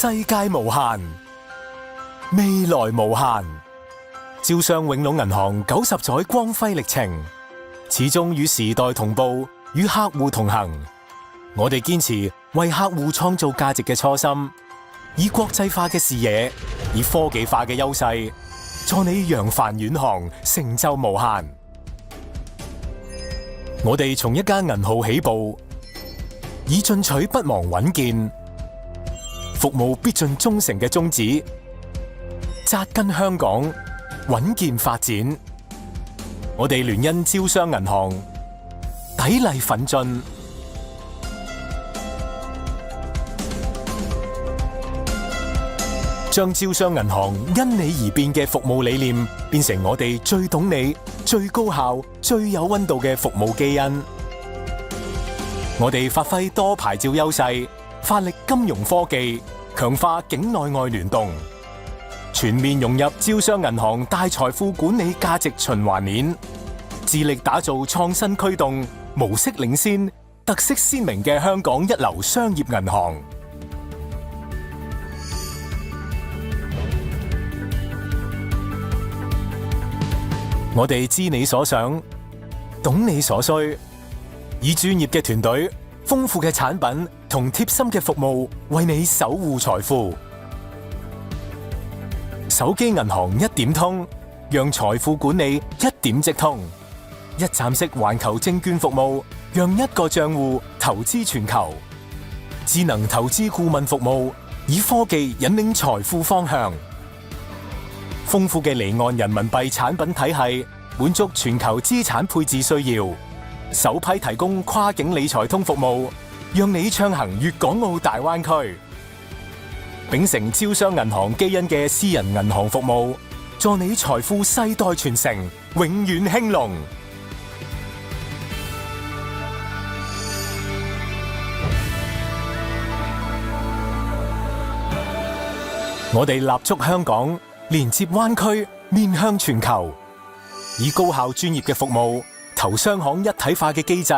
世界無限，未來無限。招商永隆銀行90載光輝歷程，始終與時代同步，與客戶同行。我哋堅持為客戶創造價值嘅初心，以國際化嘅視野，以科技化嘅優勢，助你揚帆遠航，成就無限。我哋從一間銀號起步，以進取不忘穩健、服務必盡忠誠嘅宗旨，扎根香港，穩健發展。我哋聯姻招商銀行，砥礪奮進，將招商銀行因你而變嘅服務理念，變成我哋最懂你、最高效、最有溫度嘅服務基因。我哋發揮多牌照優勢，發力金融科技，強化境內外聯動，全面融入招商銀行大財富管理價值循環鏈，致力打造創新驅動、模式領先、特色鮮明嘅香港一流商業銀行。我哋知你所想，懂你所需，以專業嘅團隊、豐富嘅產品同貼心嘅服務，為你守護財富。手機銀行一點通，讓財富管理一點即通。一站式環球證券服務，讓一個賬戶投資全球。智能投資顧問服務，以科技引領財富方向。豐富嘅離岸人民幣產品體系，滿足全球資產配置需要。首批提供跨境理財通服務，讓你暢行粵港澳大灣區。秉承招商銀行基因嘅私人銀行服務，助你財富世代傳承，永遠興隆。我哋立足香港，連接灣區，面向全球，以高效專業嘅服務，投商行一體化嘅機制，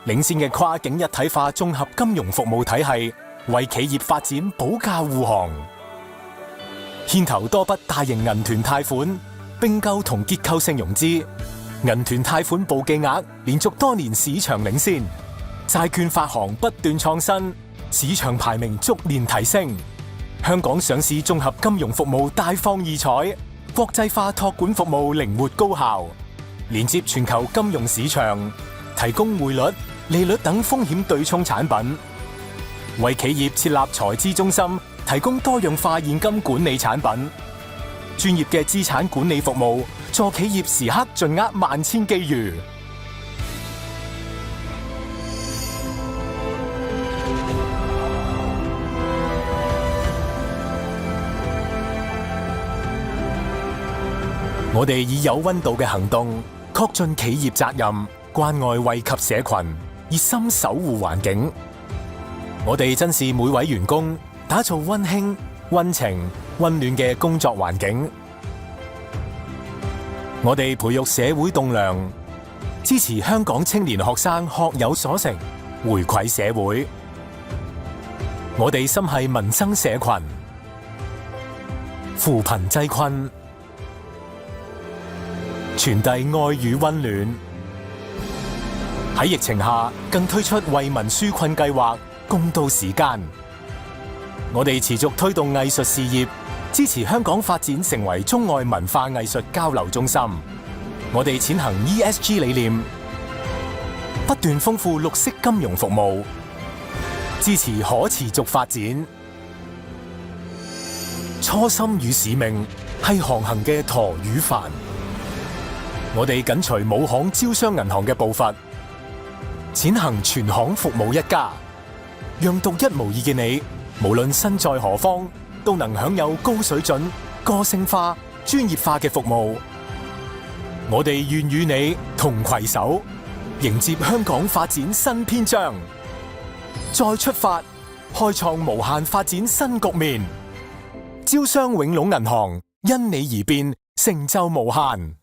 領先嘅跨境一體化綜合金融服務體系，為企業發展保駕護航。牽頭多筆大型銀團貸款，併購同結構性融資，銀團貸款簿記額連續多年市場領先，債券發行不斷創新，市場排名逐年提升。香港上市綜合金融服務大放異彩，國際化託管服務靈活高效，連接全球金融市場，提供匯率、利率等風險對沖產品，為企業設立財資中心，提供多樣化現金管理產品，專業嘅資產管理服務，助企業時刻盡握萬千機遇。我哋以有溫度嘅行動，恪盡企業責任，關愛惠及社群，熱心守護環境。我哋珍視每位員工，打造溫馨、溫情、溫暖嘅工作環境。我哋培育社會棟樑，支持香港青年學生學有所成，回饋社會。我哋心繫民生社群，扶貧濟困，傳遞愛與溫暖。喺疫情下，更推出為民紓困計劃，共度時艱。我哋持續推動藝術事業，支持香港發展成為中外文化藝術交流中心。我哋踐行 ESG 理念，不斷豐富綠色金融服務，支持可持續發展。初心與使命係航行嘅舵與帆。我哋緊隨母行招商銀行嘅步伐，踐行全行服務一家，讓獨一無二嘅你，無論身在何方，都能享有高水準、個性化、專業化嘅服務。我哋願與你同攜手，迎接香港發展新篇章。再出發，開創無限發展新局面。招商永隆銀行因你而變，成就無限。